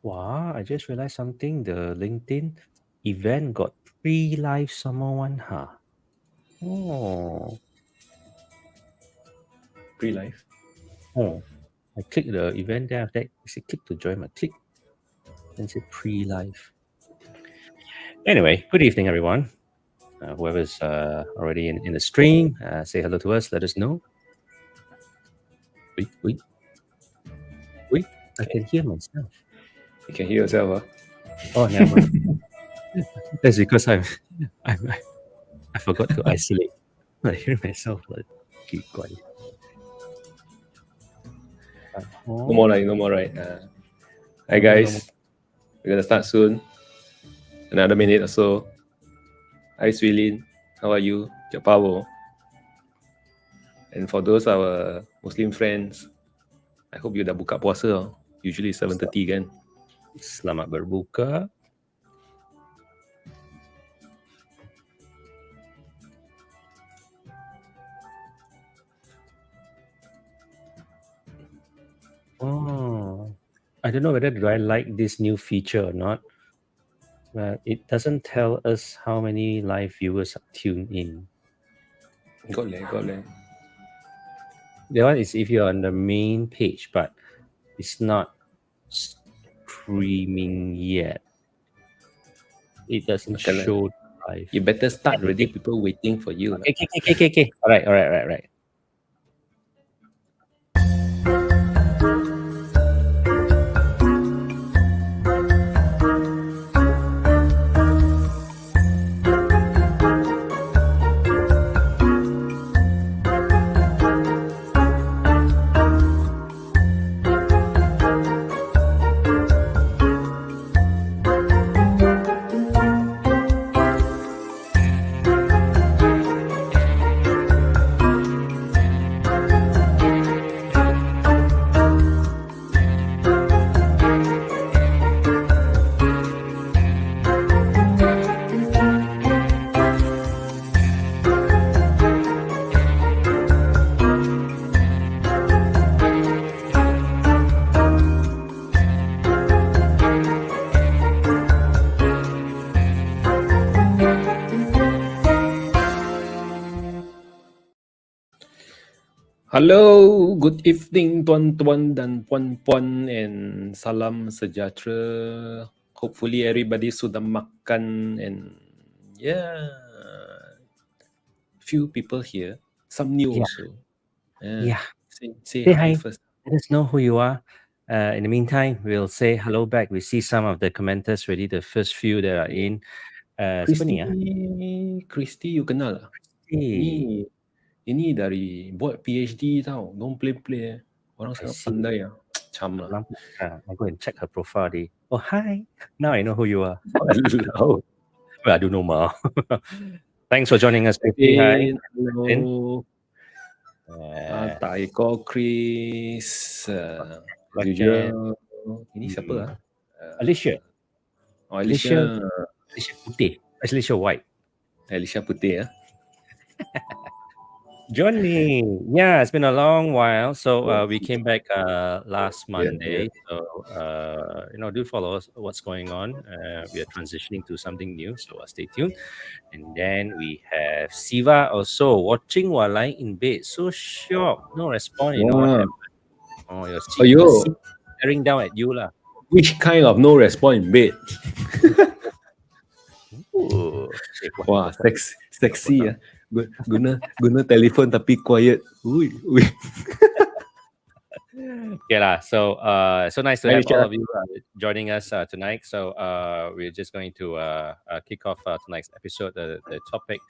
Wow, I just realized something. The LinkedIn event got 3 live summer one, huh? Oh, Pre-live. oh. I click the event there. After that, I say click to join. I click and say pre-live. Anyway, good evening, everyone. Whoever's already in the stream, say hello to us. Let us know. Wait. Wait. I Okay. can hear myself. You can hear yourself, Oh, never mind. That's because I'm I forgot to isolate. I hear myself like keep quiet. No Oh, more right, no more right. Hi no more, no more. guys, we're gonna start soon. Another minute or so. Hi Swilin, how are you? Japavo. And for those our Muslim friends, I hope you dah buka puasa. Usually 7:30 kan. Selamat berbuka. Oh, I don't know whether do I like this new feature or not. It doesn't tell us how many live viewers are tuned in. Got leh. The one is if you're on the main page, but it's not streaming yet. It doesn't Makan lah. show live. You better start already. Okay, People waiting for you. okay. All right. Hello, good evening tuan-tuan dan puan-puan and salam sejahtera. Hopefully everybody sudah makan and few people here, some new Yeah, also. yeah. Say Say hi hi. first. Let us know who you are. In the meantime, we'll say hello back. We see some of the commenters already, the first few that are in. Siapa ni ah? Christy, you kenal lah? Hey, Ini dari buat PhD tau. Don't play. Orang I sangat see. pandai lah. Macam lah. Lampu. I'll go and check her profile. Oh, hi. Now I know who you are. Hello. Well, I don't know, Ma. Thanks for joining us, Christy. Hi. Hello. Uh, Tai ko Chris. Racket. Usual. Ini siapa ah? Alicia. Oh, Alicia. Alicia putih. Alicia white. Alicia putih ah. Johnny. Yeah, it's been a long while. So we came back last Monday. Yeah. So do follow us what's going on. We are transitioning to something new, so stay tuned. And then we have Siva also watching while lying in bed. So shocked. No response. You know what Wow. happened? Oh, your Yo. seat staring down at you lah. Which kind of no response in bed? Ooh. Wah, sexy ah. Guna telefon tapi quiet. Ui. Yeah lah. So nice to Hi, have all Richard. of you joining us tonight. So we're just going to kick off tonight's episode. The topic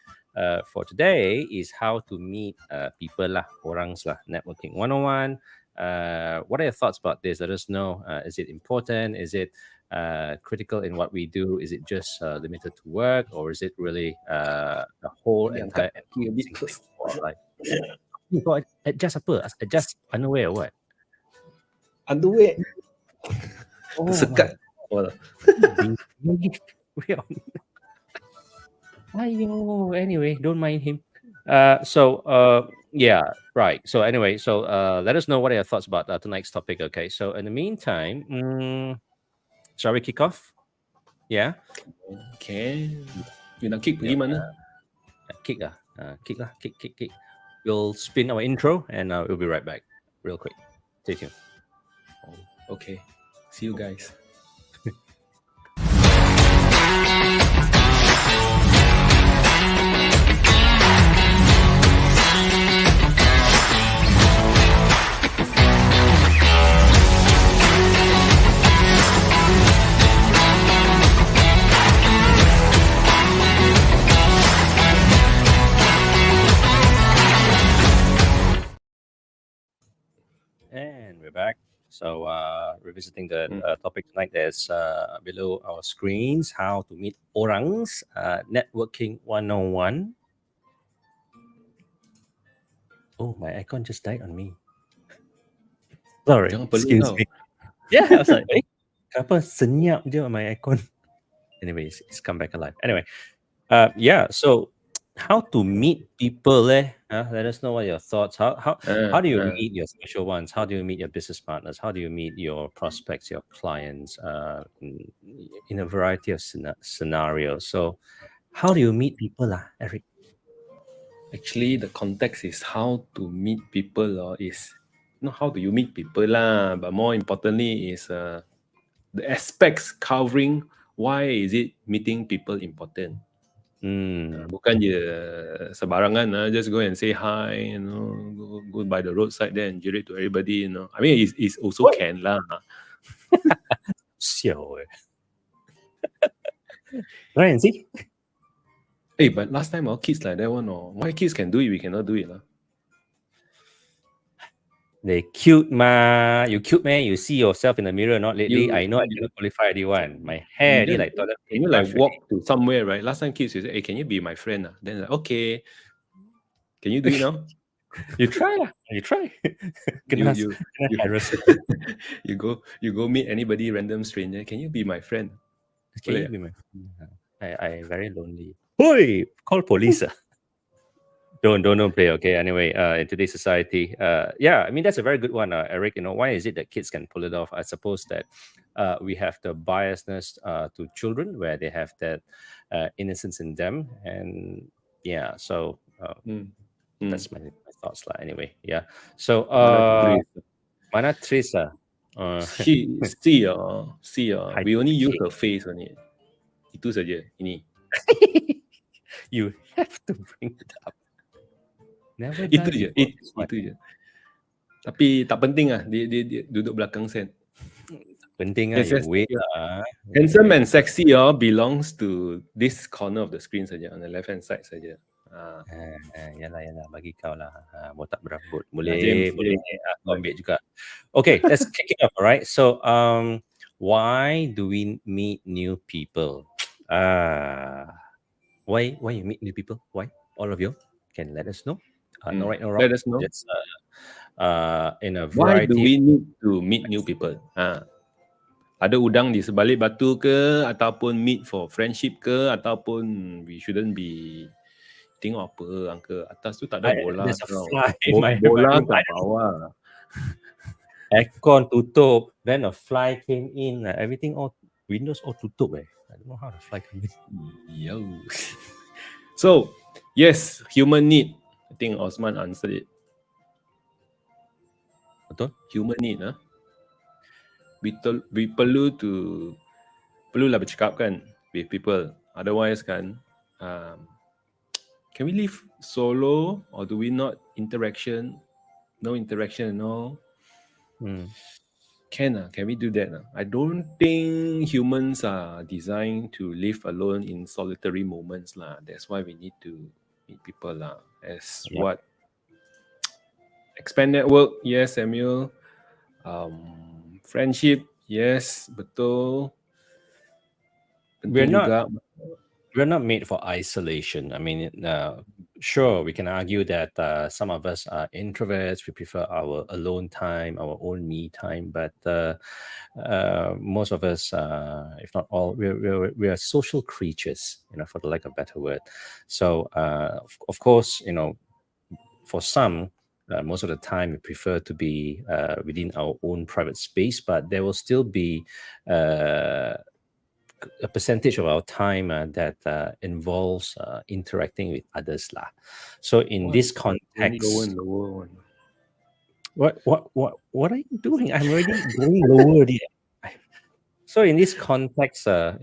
for today is how to meet people lah, orangs lah, networking 101. What are your thoughts about this? Let us know. Is it important? Is it critical in what we do? Is it just limited to work, or is it really the whole entire encompassing thing for our life? You got adjust apa? Adjust underwear or what? Underwear. Oh, Tersekat. Anyway, don't mind him. Yeah, right. So anyway, let us know what are your thoughts about tonight's topic. Okay. So in the meantime, Shall we kick off? Yeah. Can. You nak kick Yeah. pergi mana? Kick kick lah, kick. We'll spin our intro and we'll be right back, real quick. Stay tuned. Oh, okay. See you guys. And we're back. So, revisiting the topic tonight, there's below our screens how to meet orangs, networking 101. Oh, my icon just died on me. Sorry, Jangan pelik excuse tau. me. Yeah, I was like, kenapa senyap je my icon? Anyways, it's come back alive. Anyway, yeah, so how to meet people, let us know what your thoughts. How do you meet your special ones? How do you meet your business partners? How do you meet your prospects, your clients, in a variety of scenarios? So how do you meet people, Eric? Actually, the context is how to meet people is not how do you meet people lah, but more importantly is the aspects covering why is it meeting people important. Bukan je sebarangan just go and say hi, go by the roadside there and jerit to everybody, I mean it's also can lah. Siao, right, and see? Hey, but last time our kids like that one, why kids can do it, we cannot do it lah. They cute ma. You cute man. You see yourself in the mirror not lately. I know I cannot qualify anyone. My hair really like toilet. Can you like walk to somewhere, right? Last time kids you say, hey, can you be my friend? Then like, okay. Can you do it now? You try lah. You try. You go meet anybody random stranger. Can you be my friend? Can you be my friend? I very lonely. Oi, call police. Don't play, okay? Anyway, in today's society, yeah, I mean that's a very good one, Eric. Why is it that kids can pull it off? I suppose that we have the biasness to children, where they have that innocence in them, and yeah, so that's my thoughts, lah. Anyway, yeah. So, mana Teresa? See, we only use her face only. Itu saja. Ini. You have to bring it up. Never itu je. Tapi tak penting lah. Dia duduk belakang Sen. Penting lah. You wait lah. Handsome and sexy belongs to this corner of the screen saja, on the left hand side saja. Yalah, bagi kau lah. Botak berambut. Boleh. Kau ambil juga. Okay, let's kick it off, alright? So, why do we meet new people? Why you meet new people? Why? All of you can let us know. No right, no wrong. Let us know. Just, in a variety. Why do we need to meet new people? Ada udang di sebalik batu ke, ataupun meet for friendship ke, ataupun we shouldn't be tengok apa angka atas tu tak ada bola. There's a fly bola kat bawah. Aircon tutup, then a fly came in. Everything all windows all tutup. I don't know how the fly came in. Yo. So yes, human need. I think Osman answered it. Betul? Human need, we perlulah bercakap kan with people. Otherwise kan, can we live solo or do we not interaction? No interaction and all. Can we do that? I don't think humans are designed to live alone in solitary moments lah. That's why we need to meet people lah. What expand network? Yes, Samuel. Friendship, yes, betul. We're not made for isolation. I mean, sure, we can argue that some of us are introverts. We prefer our alone time, our own me time. But most of us, if not all, we are social creatures, for the lack of a better word. So, of course, for some, most of the time, we prefer to be within our own private space, but there will still be a percentage of our time that involves interacting with others lah. So in What? this Going lower context, and lower one. what are you doing? I'm already going lower there. So in this context, why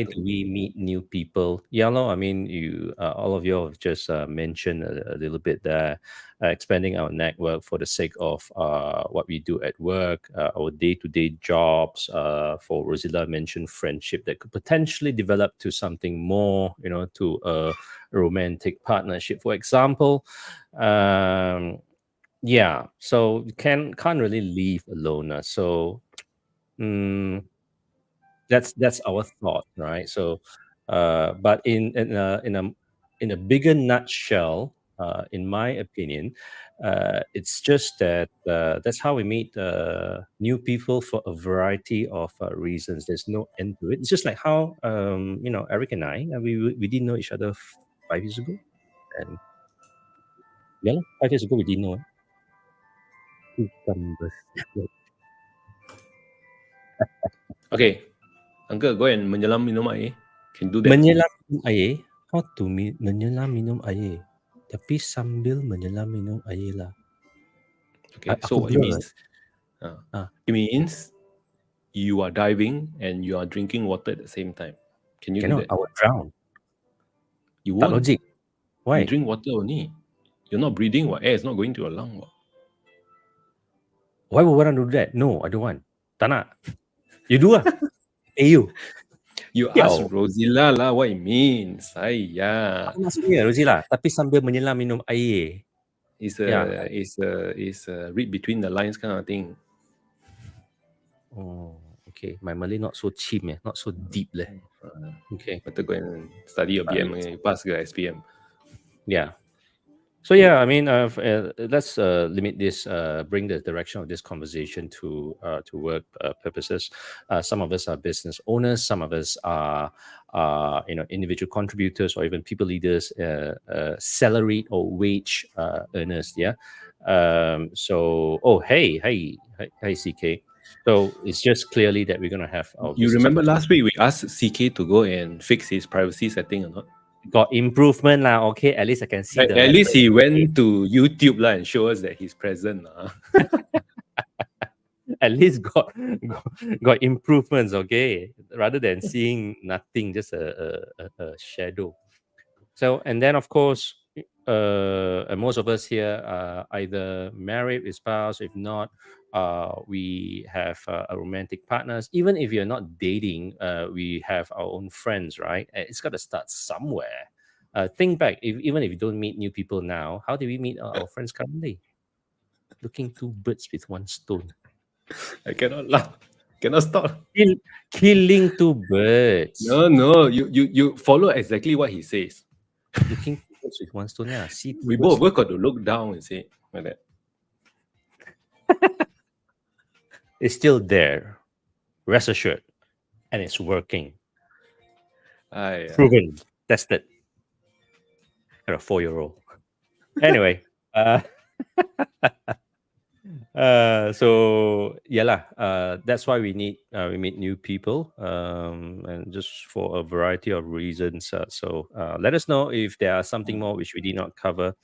do we meet new people? Yeah, no, I mean, all of you have just mentioned a little bit there, expanding our network for the sake of what we do at work, our day-to-day jobs. For Rosilla mentioned friendship that could potentially develop to something more, to a romantic partnership, for example. Yeah, so you can't really leave alone. So. mm, that's our thought, right? So but in a bigger nutshell, in my opinion, it's just that that's how we meet new people for a variety of reasons. There's no end to it. It's just like how Eric and I, we didn't know each other 5 years ago, and yeah lah, 5 years ago we didn't know. Cucumbers. Okay, uncle, go and menyelam minum air. Can do that. Menyelam minum air, how to menyelam minum air? Tapi sambil menyelam minum air lah. Okay, Aku so it blur. means Ah, it means you are diving and you are drinking water at the same time. Can you do cannot. that? I would drown. You Tak won't. logic. You Why? drink water only. You're not breathing. What air is not going to your lung. What? Why would one do that? No, I don't want. Tak nak. You do lah. You. You ask Yo. Rosilla lah what it means. Saya. Apa maksudnya, Rosila? Tapi sambil menyelam minum air. It's Yeah. a read between the lines kind of thing. Oh, okay. My Malay not so cheap, not so deep leh. Okay. Better go and study your BM. You pass the SPM. Yeah. So yeah, I mean, let's limit this, bring the direction of this conversation to work purposes. Some of us are business owners, some of us are individual contributors or even people leaders, salaried or wage earners. Yeah. Hey, CK. So it's just clearly that we're gonna have our You business remember last week we asked CK to go and fix his privacy setting or not? got improvement lah. Okay, at least I can see the At least he letter. went to YouTube lah and show us that he's present. At least got improvements, okay, rather than seeing nothing, just a shadow. So, and then of course, and most of us here are either married with spouse. If not, we have a romantic partners. Even if you're not dating, we have our own friends, right? It's got to start somewhere. Think back, even if you don't meet new people now, how do we meet our friends currently? Looking two birds with one stone. I cannot laugh. Cannot stop. Killing two birds. No. You follow exactly what he says. Looking two birds with one stone. Yeah. See, We both got to look down and say like that. it's still there. Rest assured, and it's working. Proven, tested. Got a 4-year-old. Anyway, so yeah lah, that's why we meet new people, and just for a variety of reasons. So let us know if there are something more which we did not cover,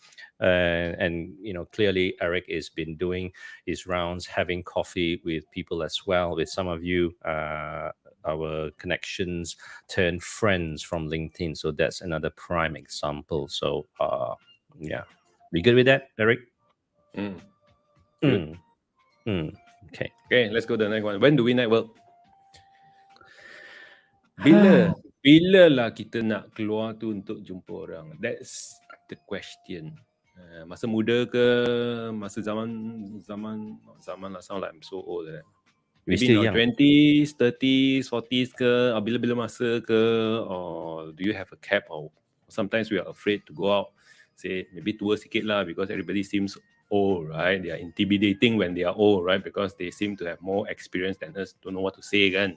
and clearly Eric has been doing his rounds, having coffee with people as well. With some of you, our connections turn friends from LinkedIn, so that's another prime example. So yeah, we good with that, Eric? Good. Okay. Okay, let's go to the next one. When do we network? Bila lah kita nak keluar tu untuk jumpa orang? That's the question. Masa muda ke? Masa zaman lah, sound like I'm so old. Maybe in our 20s, 30s, 40s ke? Bila masa ke? Or do you have a cap? Or sometimes we are afraid to go out. Say maybe tua sikit lah because everybody seems old, right? They are intimidating when they are old, right? Because they seem to have more experience than us. Don't know what to say kan.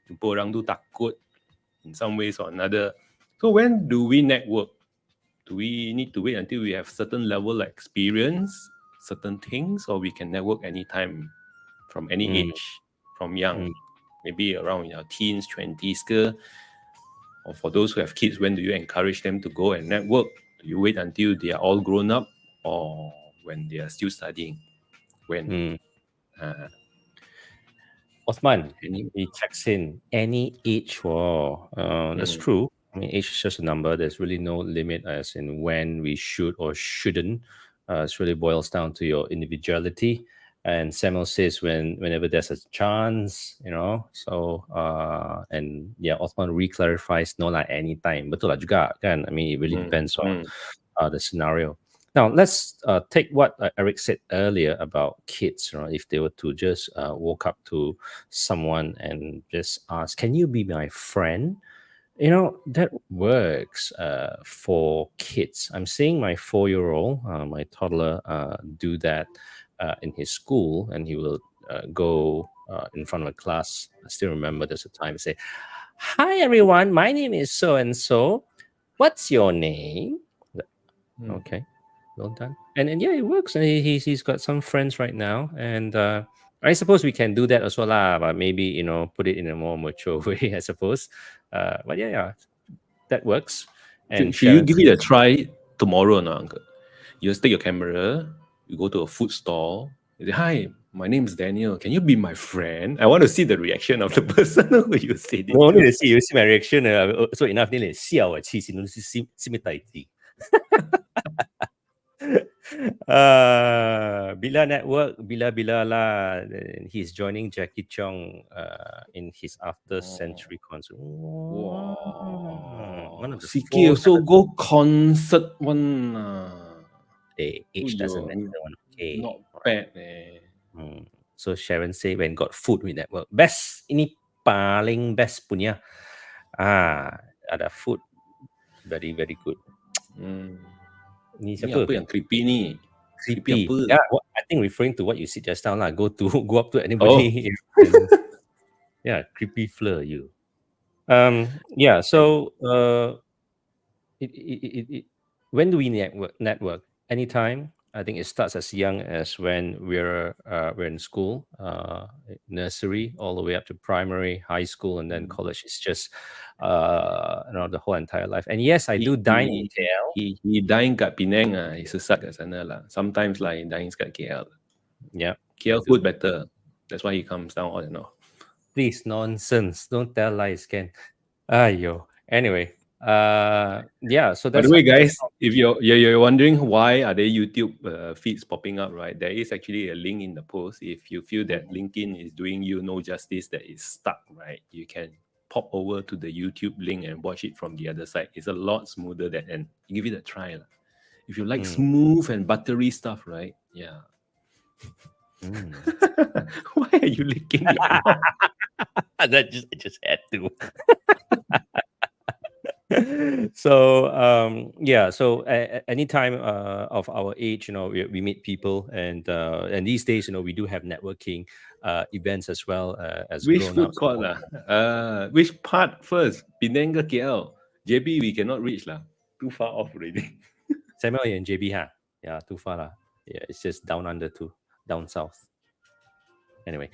Jumpa orang tu takut in some ways or another. So when do we network? Do we need to wait until we have certain level of experience, certain things, or we can network anytime from any Mm, age, from young, mm, maybe around your teens, 20s ke? Or for those who have kids, when do you encourage them to go and network? Do you wait until they are all grown up, or when they are still studying? When? mm. Uh, Osman, any? he checks in any age. Wow, that's Mm, true. I mean, age is just a number. There's really no limit as in when we should or shouldn't. It really boils down to your individuality. And Samuel says whenever there's a chance, So and yeah, Osman reclarifies no lah anytime. Betul lah juga kan. I mean, it really mm, depends on mm, the scenario. Now, let's take what Eric said earlier about kids. If they were to just walk up to someone and just ask, "Can you be my friend?" That works for kids. I'm seeing my 4-year-old, my toddler, do that in his school, and he will go in front of a class. I still remember there's a time say, "Hi everyone, my name is so and so. What's your name?" mm. Okay, well done. And yeah, it works. And he's got some friends right now, and I suppose we can do that as well, lah. But maybe put it in a more mature way, I suppose. But yeah, that works. And Should you Sharon give it a says, try tomorrow or not, uncle? You just take your camera, you go to a food stall, you say, "Hi, my name is Daniel. Can you be my friend?" I want to see the reaction of the person who you said it "No, to. need to see you see my reaction. So enough, need to see our cheese. See me tai chi." Bila Network, Bila lah. He's joining Jackie Chong in his After Oh, Century concert. Wow. One wow. of the Siki four also go concert one. age doesn't Uyo, matter. Okay. not bad eh. Hmm. So Sharon say when got food with network. Best ini paling best punya. Ada food very very good. Hmm. Ni Ni siapa? apa yang creepy ni? Creepy Creepy. apa? Yeah, I think referring to what you said just now lah. Go up to Oh, anybody and yeah, creepy fleur you. Yeah. So it when do we network? Anytime. I think it starts as young as when we're in school, nursery, all the way up to primary, high school, and then hmm. college. It's just the whole entire life. And yes, I he do dine in he KL. he dine kat Penang ah. He sesat kat sana lah. Sometimes lah he dines kat KL. Yeah, I KL do. food better. That's why he comes down all and all. Please, nonsense. Don't tell lies, Ken. Yo. Anyway, yeah. So By the that's way, that's guys, if you're wondering why are there YouTube feeds popping up, right? There is actually a link in the post. If you feel that LinkedIn is doing you no justice, that is stuck, right? You can pop over to the YouTube link and watch it from the other side. It's a lot smoother than and give it a try. Lah. If you like Mm, smooth and buttery stuff, right? Yeah. mm. Why are you licking your mouth? I just had to. So yeah, so anytime of our age, we meet people, and these days, we do have networking events as well as Which grown food ups. court lah? Which part first? Penang ke KL? JB we cannot reach lah. Too far off already. Samuel and JB, yeah, too far lah. Yeah, it's just down under too, down south. Anyway,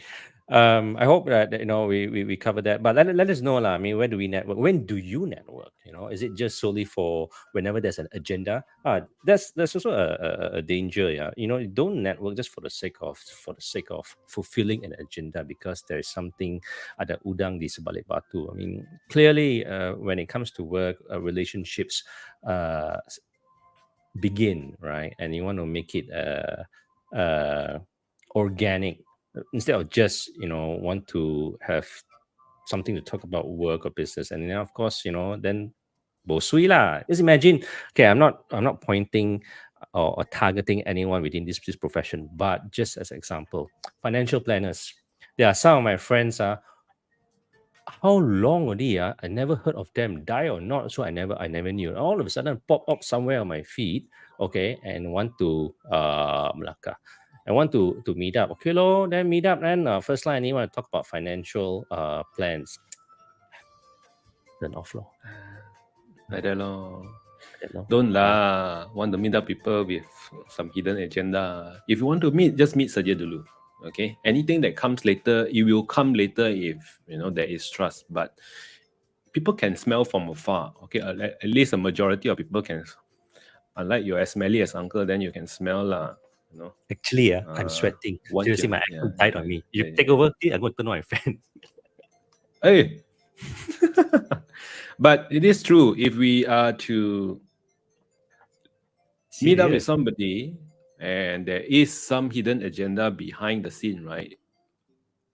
I hope that we cover that. But let us know lah. I mean, where do we network? When do you network? Is it just solely for whenever there's an agenda? That's also a danger. Yeah, you don't network just for the sake of fulfilling an agenda because there is something ada udang di sebalik batu. I mean, clearly, when it comes to work, relationships begin, right? And you want to make it organic instead of just want to have something to talk about work or business. And then of course then bosui lah. Just imagine, okay, I'm not pointing or targeting anyone within this profession, but just as an example, financial planners. There are some of my friends how long already? I never heard of them, die or not. So I never knew. All of a sudden, pop up somewhere on my feed, okay, and want to Melaka. I want to meet up. Okay, lo, then meet up. Then first line, I want to talk about financial plans. Turn off, lo. Like that lor. don't know. Don't lah. Want to meet up people with some hidden agenda. If you want to meet, just meet saja dulu. Okay. Anything that comes later, it will come later if there is trust. But people can smell from afar. Okay. At least a majority of people can. Unlike you're as smelly as uncle, then you can smell lah. You know. Actually, I'm sweating. Once Seriously, you, my yeah, accent died on yeah, me. You yeah, take yeah. over, I'm going to turn on my fan. Hey. But it is true. If we are to meet up with Serious. somebody and there is some hidden agenda behind the scene, right?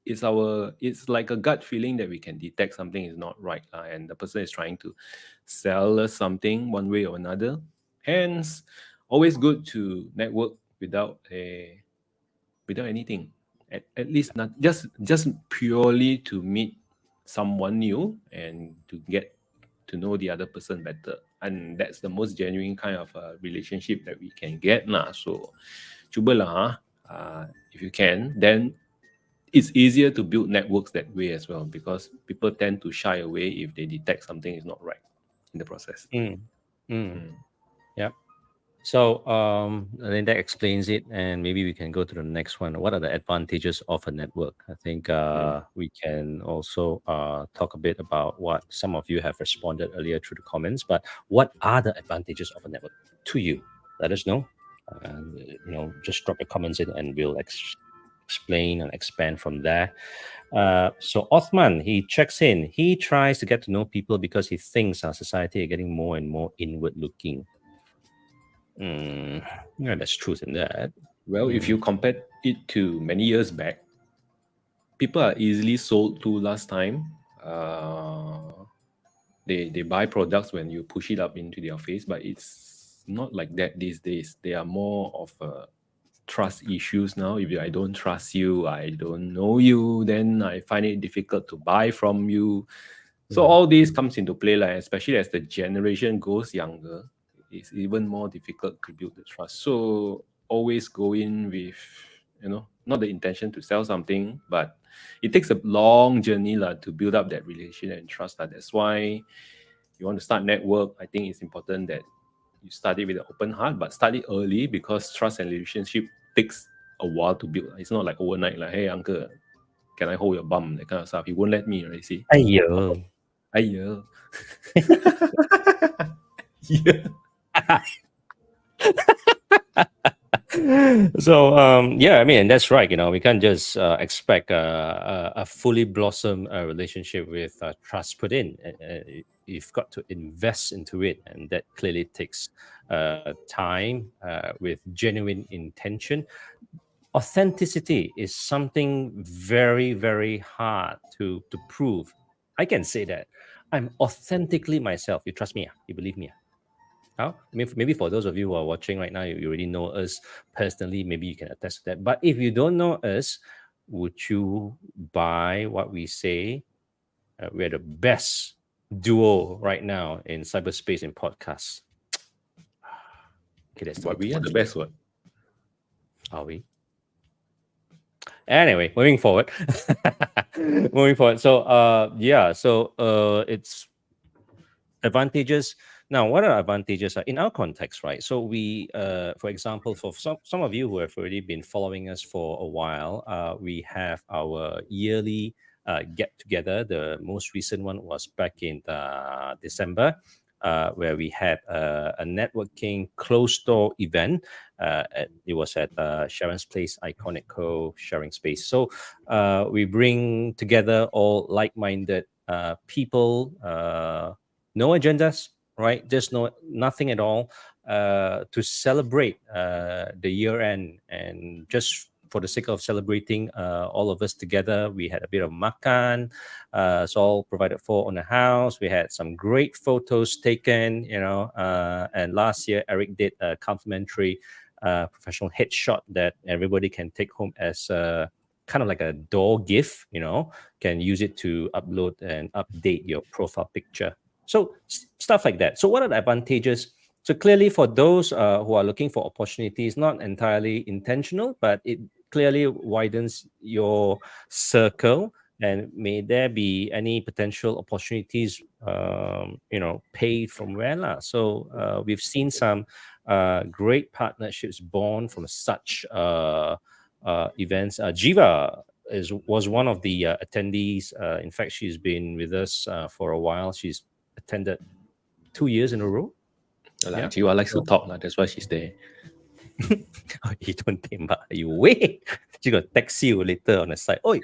It's like a gut feeling that we can detect something is not right, and the person is trying to sell us something one way or another. Hence, always good to network without anything. At least not just purely to meet someone new and to get to know the other person better. And that's the most genuine kind of relationship that we can get lah. So, cubalah, if you can, then it's easier to build networks that way as well because people tend to shy away if they detect something is not right in the process. Mm. Mm. Mm, Yep. So I think that explains it, and maybe we can go to the next one. What are the advantages of a network? I think mm, we can also talk a bit about what some of you have responded earlier through the comments. But what are the advantages of a network to you? Let us know. And just drop your comments in, and we'll explain and expand from there. So Othman, he checks in. He tries to get to know people because he thinks our society are getting more and more inward looking. Yeah, there's truth in that. Well, if Mm, you compare it to many years back, people are easily sold to last time. They buy products when you push it up into their face, but it's not like that these days. They are more of trust issues now. If I don't trust you, I don't know you, then I find it difficult to buy from you. So mm, all this comes into play, like especially as the generation goes younger, it's even more difficult to build the trust. So always go in with, not the intention to sell something, but it takes a long journey to build up that relation and trust. That's why you want to start network. I think it's important that you start it with an open heart, but start it early because trust and relationship takes a while to build. It's not like overnight, like, hey uncle, can I hold your bum? That kind of stuff. He won't let me, right? See? aiyo. Aiyah. Yeah. So yeah, I mean that's right. We can't just expect a fully blossom relationship with trust put in. You've got to invest into it, and that clearly takes time with genuine intention. Authenticity is something very, very hard to prove. I can say that I'm authentically myself. You trust me? You believe me? How? Maybe for those of you who are watching right now, you already know us personally. Maybe you can attest to that. But if you don't know us, would you buy what we say? We're the best duo right now in cyberspace and podcasts. Okay, that's a But bit too we are the much. best one. Are we? Anyway, moving forward. Moving forward. So yeah, so it's advantages. Now, what are advantages in our context, right? So we, for example, for some of you who have already been following us for a while, we have our yearly get together. The most recent one was back in December, where we had a networking closed door event. It was at Sharon's Place, Iconic Co. Sharing Space. So we bring together all like-minded people. No agendas, right? Just nothing at all, to celebrate the year end, and just for the sake of celebrating all of us together, we had a bit of makan. It's all provided for on the house. We had some great photos taken, and last year Eric did a complimentary professional headshot that everybody can take home as kind of like a door gift, can use it to upload and update your profile picture. So stuff like that. So what are the advantages? So clearly, for those who are looking for opportunities, not entirely intentional, but it clearly widens your circle. And may there be any potential opportunities, paid from where lah. So we've seen some great partnerships born from such events. Jiva was one of the attendees. In fact, she's been with us for a while. She's attended 2 years in a row. Like Yeah. Jiwa likes to So, talk, that's why she's there. you don't tembak. You wait. She gonna text you later on the side. Oi,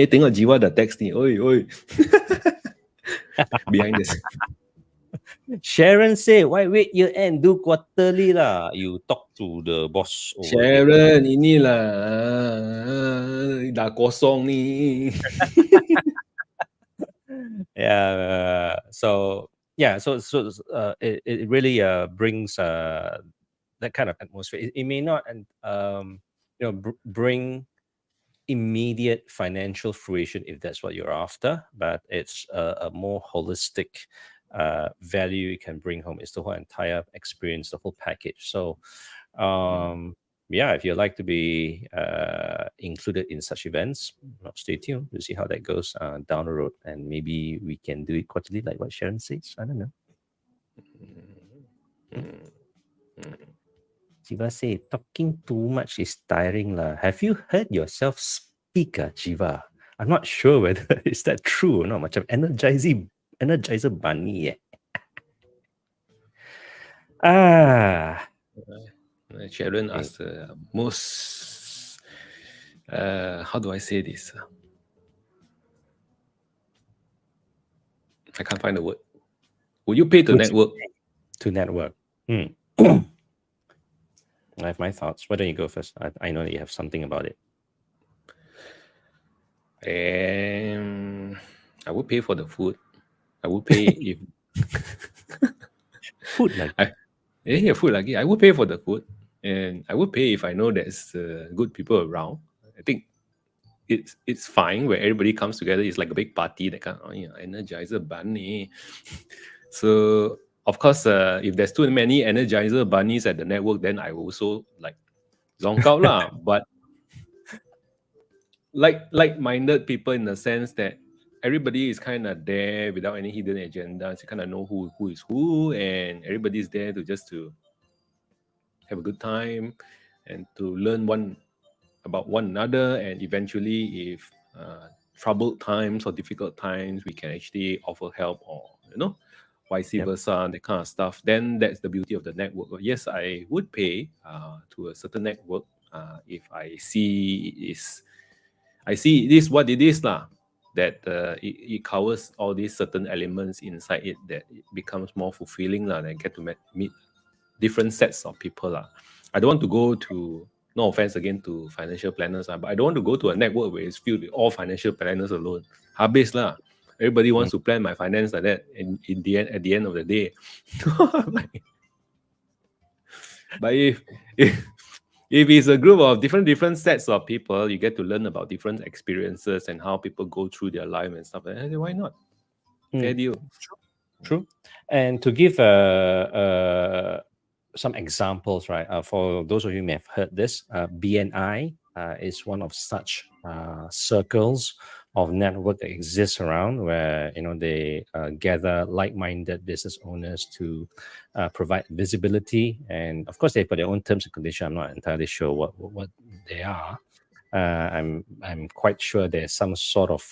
Tengok Jiwa dah text ni. Oi, oi. Behind this. Sharon say, why wait year end? Do quarterly lah. You talk to the boss over here. Sharon, inilah dah kosong ni. Yeah. It really brings that kind of atmosphere. It may not and bring immediate financial fruition if that's what you're after, but it's a more holistic value you can bring home. It's the whole entire experience, the whole package. So if you'd like to be included in such events, stay tuned to see how that goes down the road, and maybe we can do it quarterly like what Sharon says. I don't know. Jiva say talking too much is tiring lah. Have you heard yourself speak, Jiva? I'm not sure whether is that true or not. Macam energizer bunny. Sharon asked the most. How do I say this? I can't find the word. Would you pay to network? To network. I have my thoughts. Why don't you go first? I know that you have something about it. I would pay for the food. I would pay if food like food lagi. I would pay for the food, and I would pay if I know there's good people around. I think it's fine where everybody comes together. It's like a big party, that kind of energizer bunny. So of course, if there's too many energizer bunnies at the network, then I also like zonk out lah. But like-minded people in the sense that everybody is kind of there without any hidden agendas. You kind of know who is who, and everybody's there to have a good time and to learn about one another. And eventually, if troubled times or difficult times, we can actually offer help, or vice versa, that kind of stuff. Then that's the beauty of the network. Yes, I would pay to a certain network if I see it is what it is lah. That it covers all these certain elements inside it, that it becomes more fulfilling lah. And get to meet different sets of people lah. I don't want to go to, no offense again to financial planners but I don't want to go to a network where it's filled with all financial planners alone. Habis lah. Everybody wants to plan my finance like that, and at the end of the day. But if it's a group of different sets of people, you get to learn about different experiences and how people go through their life and stuff like that. Why not? Fair deal. True. And to give some examples, right? For those of you who may have heard this, BNI is one of such circles of network that exists around, where they gather like-minded business owners to provide visibility, and of course they've got their own terms and conditions. I'm not entirely sure what they are. I'm quite sure there's some sort of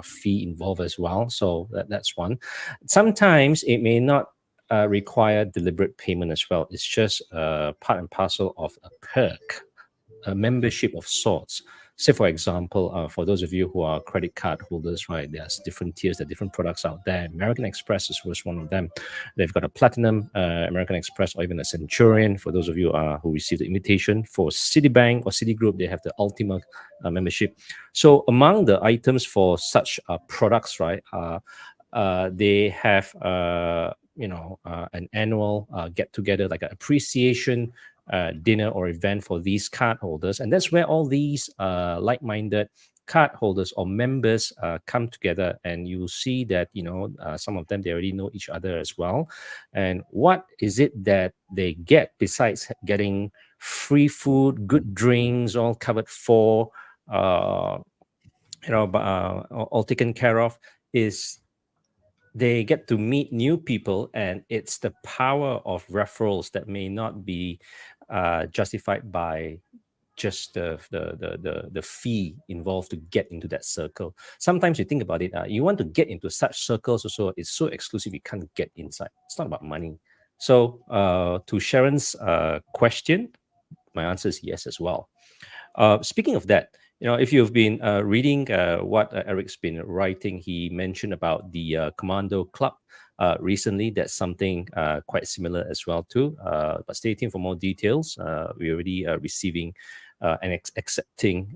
fee involved as well. So that's one. Sometimes it may not require deliberate payment as well. It's just part and parcel of a perk, a membership of sorts. Say, for example, for those of you who are credit card holders, right, there's different tiers, there are different products out there. American Express was one of them. They've got a Platinum American Express, or even a Centurion. For those of you who received the invitation, for Citibank or Citigroup, they have the Ultima membership. So among the items for such products, right, they have an annual get-together, like an appreciation dinner or event for these card holders, and that's where all these like-minded card holders or members come together, and you see that some of them, they already know each other as well. And what is it that they get besides getting free food, good drinks, all covered for, all taken care of, is they get to meet new people, and it's the power of referrals that may not be justified by just the fee involved to get into that circle. Sometimes you think about it, you want to get into such circles also, it's so exclusive you can't get inside. It's not about money. So to Sharon's question, my answer is yes as well. Speaking of that, if you've been reading what Eric's been writing, he mentioned about the Commando Club recently. That's something quite similar as well too. But stay tuned for more details. We're already receiving and accepting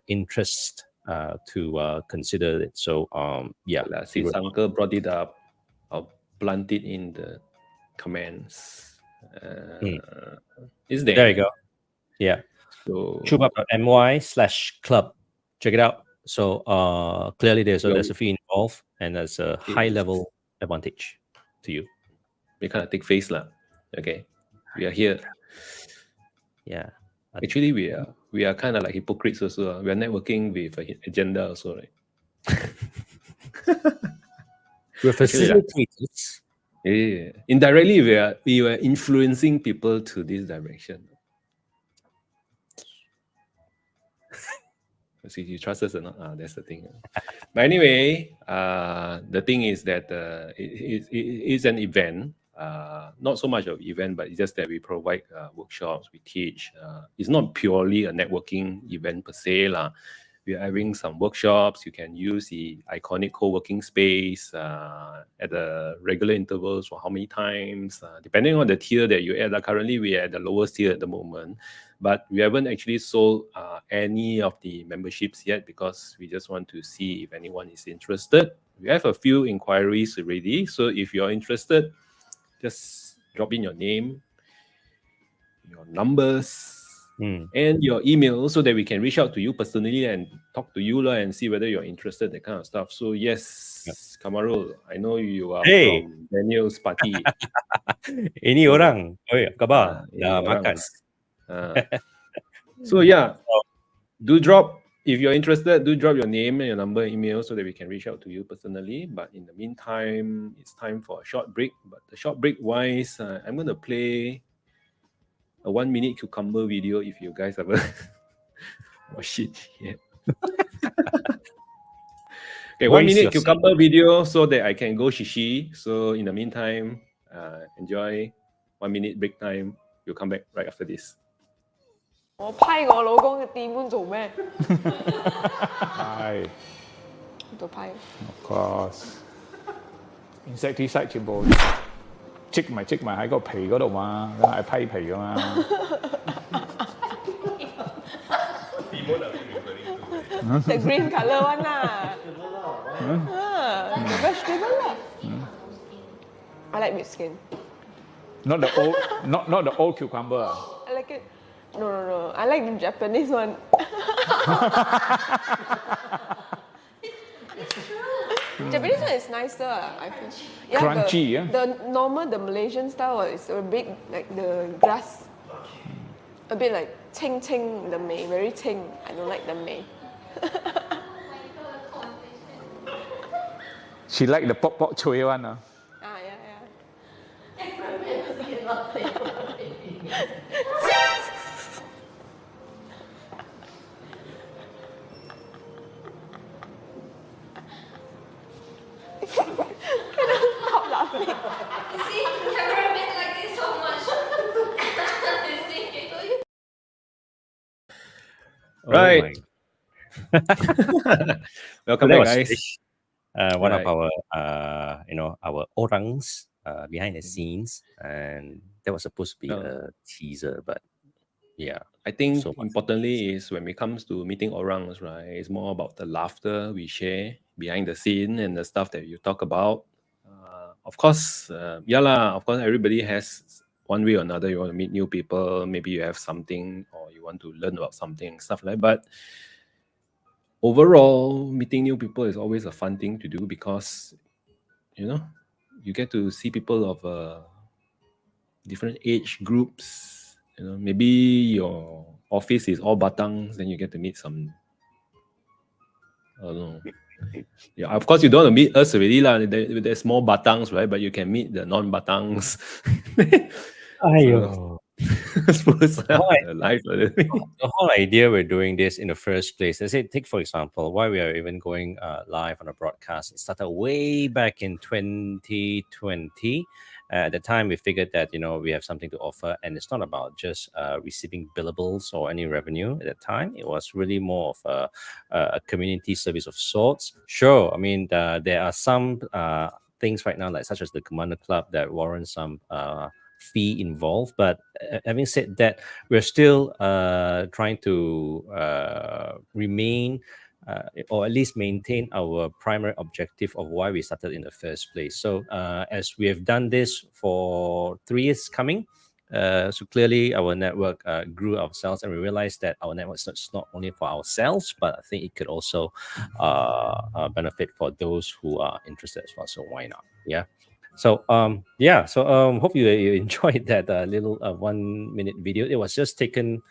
interest to consider it. So yeah, Since Uncle brought it up, I'll plant it in the comments. It's there. There you go. Yeah. So Choobub.my/club. Check it out. So clearly there's a fee involved, and there's a high level advantage to you. we kind of take face lah. Okay, we are here. Yeah. Actually, we are kind of like hypocrites also. We are networking with an agenda also, right? We're facilitators. Yeah. Indirectly, we were influencing people to this direction. See, you trust us or not? That's the thing. But anyway, the thing is that it's an event. Not so much of event, but it's just that we provide workshops, we teach. It's not purely a networking event per se lah. We are having some workshops. You can use the iconic co-working space at the regular intervals for how many times, depending on the tier that you at. Currently, we are at the lowest tier at the moment, but we haven't actually sold any of the memberships yet because we just want to see if anyone is interested. We have a few inquiries already, so if you're interested, just drop in your name, your numbers, and your email so that we can reach out to you personally and talk to you and see whether you're interested, that kind of stuff. So yes, Kamarul, I know you are from Daniel's party. Ini orang, apa khabar? Dah makan. So yeah, do drop, if you're interested, do drop your name and your number, email so that we can reach out to you personally. But in the meantime, it's time for a short break. But the short break wise, I'm going to play a 1 minute cucumber video if you guys ever watch it yet. Okay, 1 minute cucumber video so that I can go shishi. So in the meantime, enjoy 1 minute break time. We'll come back right after this. 我批我老公嘅店碗做咩？係度批。Of course insecticide 全部積埋喺個皮嗰度嘛，梗係批皮噶嘛。The green colour one 啦。The vegetable 啦。I like with skin. Not the old, not the old cucumber. I like it. No. I like the Japanese one. Japanese one is nicer, I feel. Yeah, crunchy, the normal, the Malaysian style is a bit like the grass. A bit like ting the mei, very ting. I don't like the mei. She like the pok choy one. Yeah. Stop laughing. You see, cameraman like this so much. Right. Welcome back, guys. One of our our orangs behind the scenes, and that was supposed to be a teaser, but yeah, I think importantly is when it comes to meeting orangs, right? It's more about the laughter we share behind the scene and the stuff that you talk about. Of course, of course, everybody has one way or another. You want to meet new people, maybe you have something or you want to learn about something, stuff like that. But overall, meeting new people is always a fun thing to do because, you get to see people of different age groups. Maybe your office is all batangs, then you get to meet some don't know. Yeah, of course you don't want to meet us already lah. There's more batangs, right? But you can meet the non-batangs. Ayo. Suppose Why? life. The whole idea we're doing this in the first place, let's say, take for example, why we are even going live on a broadcast. It started way back in 2020. At the time, we figured that we have something to offer, and it's not about just receiving billables or any revenue. At the time, it was really more of a community service of sorts. Sure, I mean there are some things right now, like such as the Commander Club, that warrant some fee involved. But having said that, we're still trying to remain or at least maintain our primary objective of why we started in the first place. So as we have done this for 3 years coming, so clearly our network grew ourselves, and we realized that our network is not only for ourselves, but I think it could also benefit for those who are interested as well. So why not? Yeah. So hope you enjoyed that little 1 minute video. It was just taken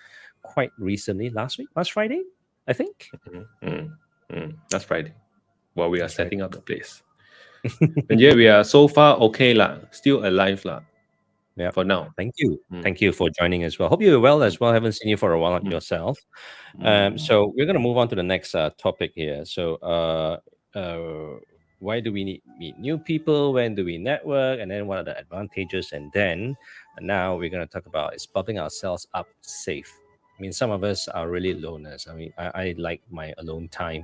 quite recently, last Friday, I think. That's Friday. While we are That's right. setting up the place. And yeah, we are so far okay lah. Still alive lah. Yeah. For now. Thank you. Thank you for joining as well. Hope you're well as well. Haven't seen you for a while yourself. So we're going to move on to the next topic here. So why do we meet new people? When do we network? And then what are the advantages? And then now we're going to talk about is bubbling ourselves up safe. I mean, some of us are really loners. I mean, I like my alone time.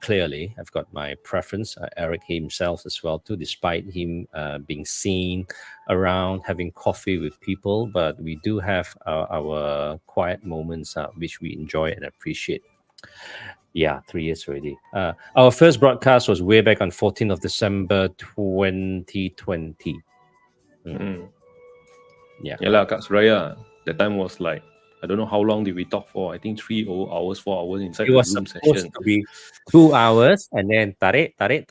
Clearly, I've got my preference. Eric himself as well too, despite him being seen around having coffee with people. But we do have our quiet moments which we enjoy and appreciate. Yeah, 3 years already. Our first broadcast was way back on 14th of December 2020. Yeah. Yeah lah, Kak Suraya. That time was like, I don't know how long did we talk for. I think 3 hours, 4 hours inside It the was Zoom supposed session. to be 2 hours, and then tarik, like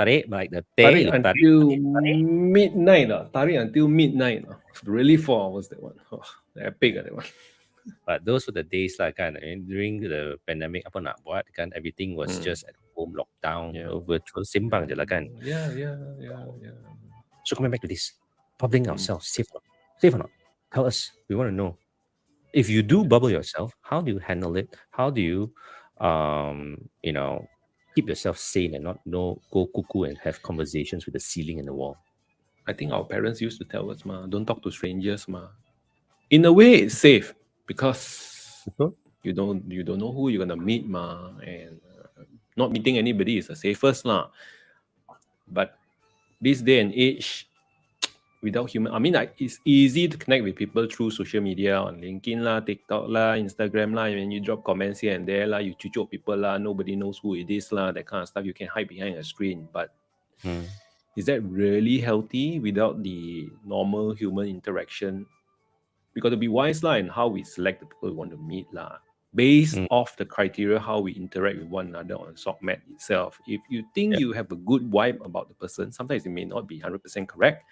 the Tarik tarik, until midnight. Tarik until midnight. Really 4 hours that one. Oh, epic that one. But those were the days lah kan. During the pandemic, apa nak buat kan, everything was just at home, lockdown, virtual, simpang je lah kan. Yeah. So coming back to this, bubbling ourselves, safe or not? Tell us. We want to know. If you do bubble yourself, how do you handle it? How do you, keep yourself sane and not go cuckoo and have conversations with the ceiling and the wall? I think our parents used to tell us, don't talk to strangers, In a way, it's safe because you don't know who you're gonna meet, and not meeting anybody is the safest, But this day and age, without human, it's easy to connect with people through social media on LinkedIn TikTok Instagram when you drop comments here and there you cucuk people nobody knows who it is that kind of stuff. You can hide behind a screen, but is that really healthy without the normal human interaction? We got to be wise in how we select the people we want to meet based off the criteria how we interact with one another on SOCMED itself. If you think you have a good vibe about the person, sometimes it may not be 100% correct.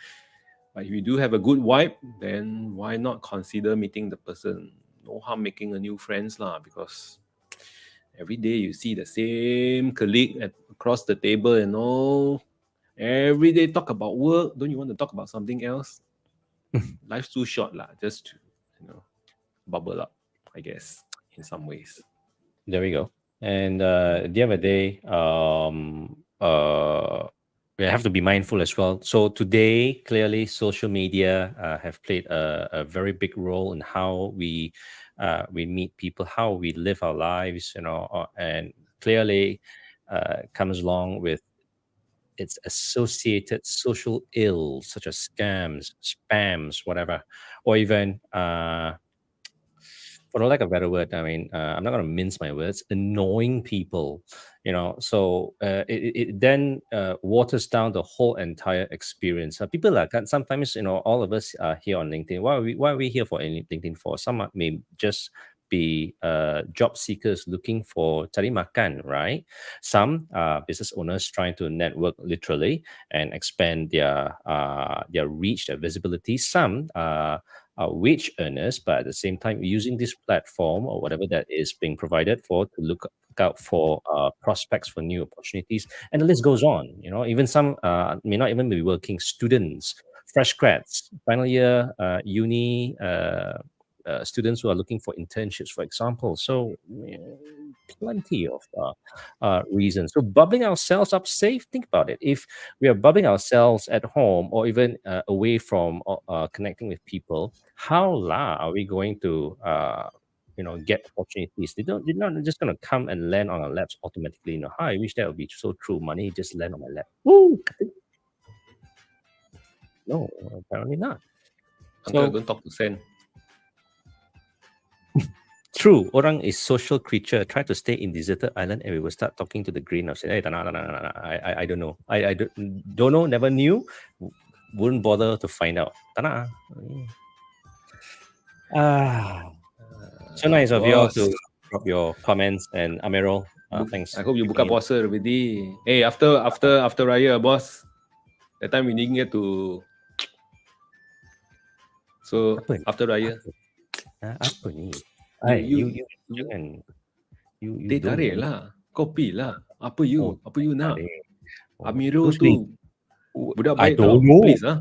But if you do have a good vibe, then why not consider meeting the person? No harm making a new friends because every day you see the same colleague across the table every day talk about work. Don't you want to talk about something else? Life's too short just to bubble up, I guess, in some ways. There we go. And at the end of the day, we have to be mindful as well. So today, clearly, social media have played a very big role in how we meet people, how we live our lives, and clearly comes along with its associated social ills such as scams, spams, whatever, or even for the lack of a better word, I mean, I'm not going to mince my words, annoying people, so it then waters down the whole entire experience. People are sometimes, all of us are here on LinkedIn. Why are we here for LinkedIn for? Some may just be job seekers looking for cari makan, right? Some business owners trying to network literally and expand their reach, their visibility. Some wage earners, but at the same time using this platform or whatever that is being provided for to look out for prospects for new opportunities, and the list goes on. Even some may not even be working students, fresh grads, final year uni students who are looking for internships, for example. So plenty of reasons. So bubbling ourselves up safe. Think about it. If we are bubbling ourselves at home or even away from connecting with people, how are we going to get opportunities? They're not just going to come and land on our laps automatically. Hi, I wish that would be so true. Money just land on my lap. Woo! No, apparently not. Uncle, So don't talk to Sen. true, orang is social creature. Try to stay in deserted island, and we will start talking to the green. I'll say, hey, tak nak, tak nak, tak nak. I don't know. I don't know. Never knew. Wouldn't bother to find out. Tak nak. So nice of you all Boss. to drop your comments, and Amirul, thanks. I hope you for buka keeping it. puasa already. Hey, after Raya, boss. That time we didn't get to. So Apa ni? after Raya, Apa ni? you Jangan. You teh don't tarik know. lah, kopi lah. Apa you nak? Tarik. Amirul Who's being- tu budak I baik tau. don't know. Please ah.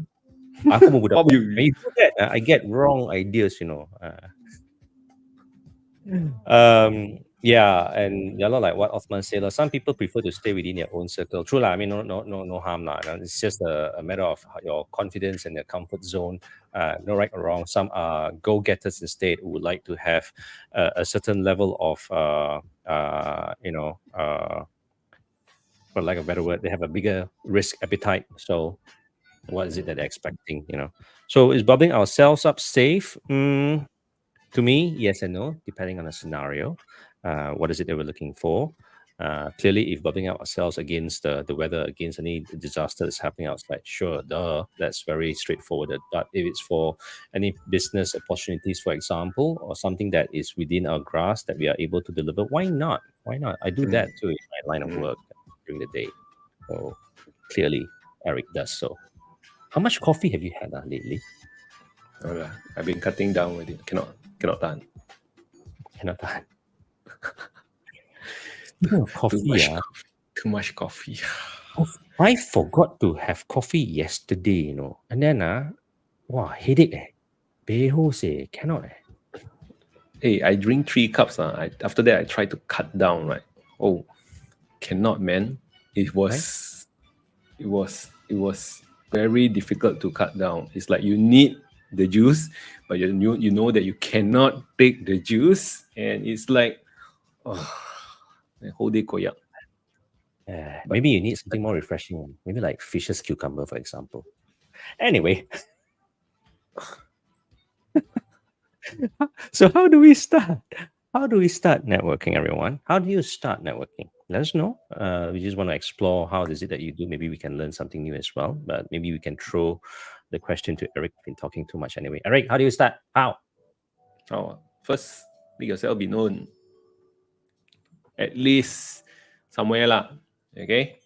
Aku pun budak. Pop you. I do that. I get wrong ideas. Yeah, and like what Othman said, some people prefer to stay within their own circle. True lah. I mean, no harm lah. It's just a matter of your confidence and your comfort zone. No right or wrong. Some are go-getters instead who would like to have a certain level of for lack of a better word, they have a bigger risk appetite. So what is it that they're expecting? So is bubbling ourselves up safe? To me, yes and no, depending on the scenario. What is it that we're looking for? Clearly, if bubbling out ourselves against the weather, against any disaster that's happening outside, sure, that's very straightforward. But if it's for any business opportunities, for example, or something that is within our grasp that we are able to deliver, why not? Why not? I do that too in my line of work during the day. So clearly, Eric does so. How much coffee have you had lately? I've been cutting down with it. Cannot tahan. Cannot tahan. Coffee, Too much coffee. I forgot to have coffee yesterday, and then headache Beho say cannot Hey, I drink 3 cups. After that, I try to cut down, right? Oh, cannot, man. It was very difficult to cut down. It's like you need the juice, but you know that you cannot take the juice, and it's like, the whole day koyak. Maybe you need something more refreshing. Maybe like Fisher's cucumber, for example. Anyway. So how do we start? How do we start networking, everyone? How do you start networking? Let us know. We just want to explore how is it that you do. Maybe we can learn something new as well. But maybe we can throw the question to Eric. Been talking too much anyway. Eric, how do you start? How? First, make yourself be known. At least somewhere lah. Okay.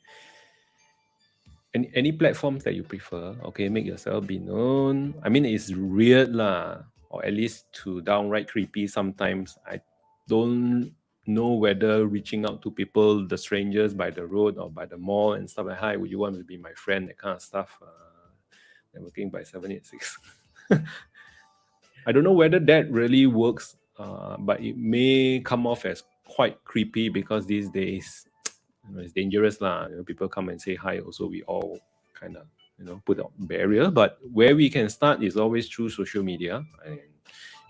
Any platforms that you prefer, okay, make yourself be known. I mean, it's weird lah, or at least to downright creepy sometimes. I don't know whether reaching out to people, the strangers by the road or by the mall and stuff like, hi, would you want to be my friend? That kind of stuff. Networking by 786. I don't know whether that really works, but it may come off as quite creepy because these days, it's dangerous lah. People come and say hi. Also, we all kind of put a barrier. But where we can start is always through social media, and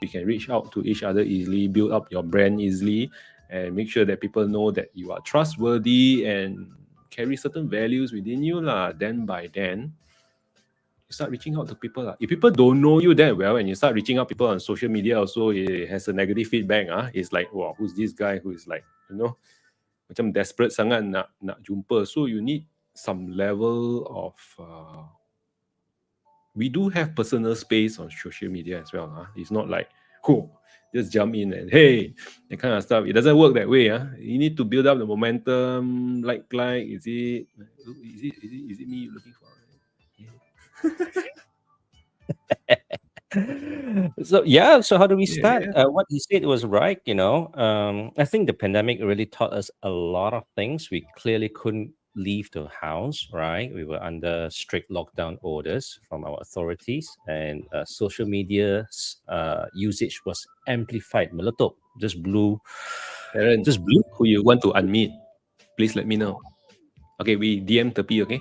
you can reach out to each other easily, build up your brand easily, and make sure that people know that you are trustworthy and carry certain values within you lah. Then by then, you start reaching out to people lah. If people don't know you that well and you start reaching out people on social media, also it has a negative feedback. It's like, wow, who's this guy who is like, macam desperate sangat nak jumpa. So you need some level of we do have personal space on social media as well. It's not like just jump in and hey, that kind of stuff. It doesn't work that way. You need to build up the momentum. Like is it me you're looking for? Yeah. So yeah, so how do we start? Yeah. What he said was right. I think the pandemic really taught us a lot of things. We clearly couldn't leave the house, right? We were under strict lockdown orders from our authorities, and social media's usage was amplified. Meletup Aaron, just blew. who you want to unmute? Please let me know. Okay, we DM Tepi, okay?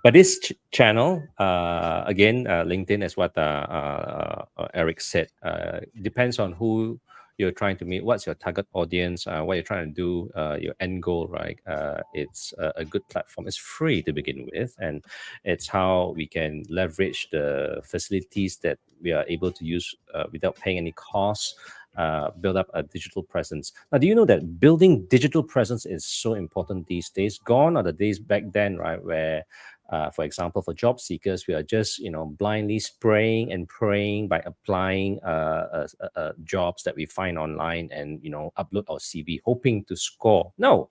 But this channel, again, LinkedIn, as what Eric said, depends on who you're trying to meet, what's your target audience, what you're trying to do, your end goal, right? It's a good platform. It's free to begin with, and it's how we can leverage the facilities that we are able to use without paying any costs. Build up a digital presence. Now, do you know that building digital presence is so important these days? Gone are the days back then, right, where for example, for job seekers, we are just blindly spraying and praying by applying jobs that we find online and upload our CV, hoping to score. No,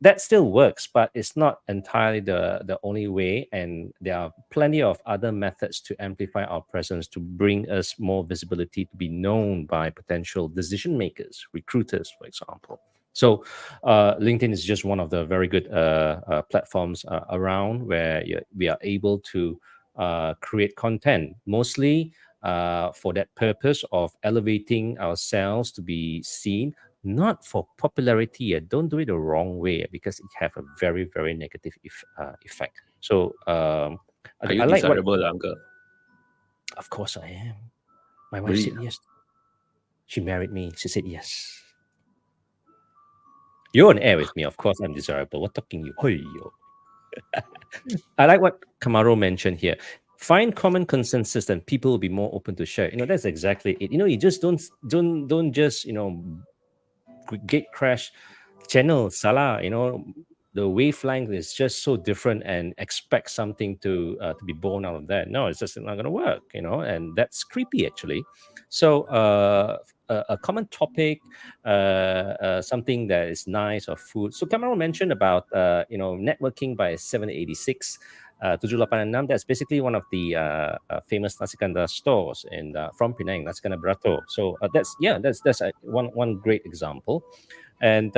that still works, but it's not entirely the only way. And there are plenty of other methods to amplify our presence, to bring us more visibility, to be known by potential decision makers, recruiters, for example. So LinkedIn is just one of the very good platforms around where we are able to create content, mostly for that purpose of elevating ourselves to be seen, not for popularity. Don't do it the wrong way, because it have a very, very negative effect. So Are you I like what, desirable, uncle? of course I am. My wife Really? said yes. She married me. She said yes. You're on air with me. Of course, I'm desirable. What talking you? Hey, yo. I like what Kamaro mentioned here. Find common consensus, and people will be more open to share. That's exactly it. You just don't just gate crash channel salah. The wavelength is just so different, and expect something to be born out of that. No, it's just not going to work. And that's creepy actually. So a common topic, something that is nice, or food. So Cameron mentioned about networking by 786. 786, that's basically one of the famous nasi kandar stores from Penang, nasi kandar Berato. So that's one great example. And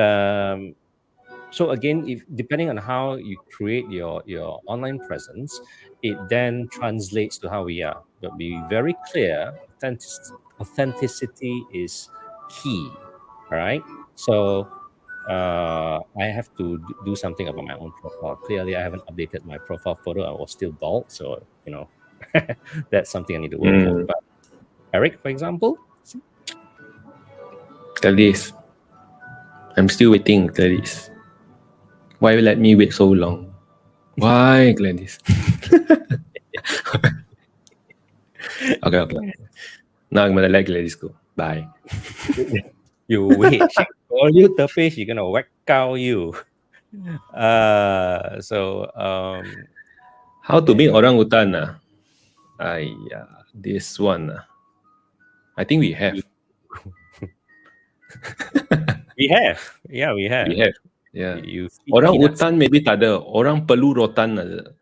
so again, if depending on how you create your online presence, it then translates to how we are. But be very clear, authenticity is key. All right. So I have to do something about my own profile. Clearly, I haven't updated my profile photo. I was still bald, so that's something I need to work for. Mm. But Eric, for example, Gladys, I'm still waiting, Gladys. Why you let me wait so long? Why, Gladys? Okay. Now I'm gonna let Gladys go. Bye. you wait. She call you tepi, she gonna whack cow you. So How to meet orang hutan? This one. I think we have. we have. Yeah, we have. We have. Yeah. You feed Orang peanuts. hutan maybe tak ada. Orang perlu rotan ada.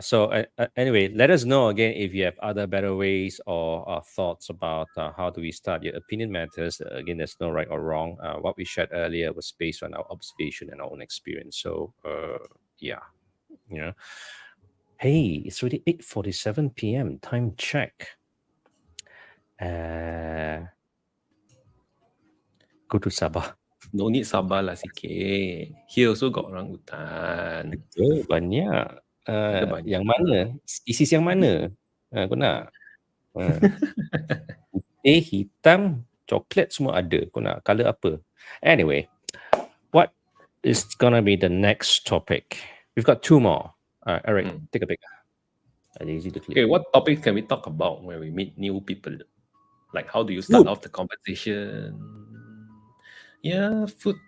So anyway, let us know again if you have other better ways or thoughts about how do we start. Your opinion matters. Again, there's no right or wrong. What we shared earlier was based on our observation and our own experience. So yeah, hey, it's already 8:47 p.m. Time check. Go to Sabah. No need sabar lah sikit. Here also got orang hutan. Betul, banyak. Banyak. Yang mana? Spesies yang mana? Kau nak? Putih, hitam, coklat semua ada. Kau nak color apa? Anyway, what is gonna be the next topic? We've got two more. Eric, take a pick. Easy to Okay, clear. what topics can we talk about when we meet new people? Like how do you start off the conversation? Yeah, food.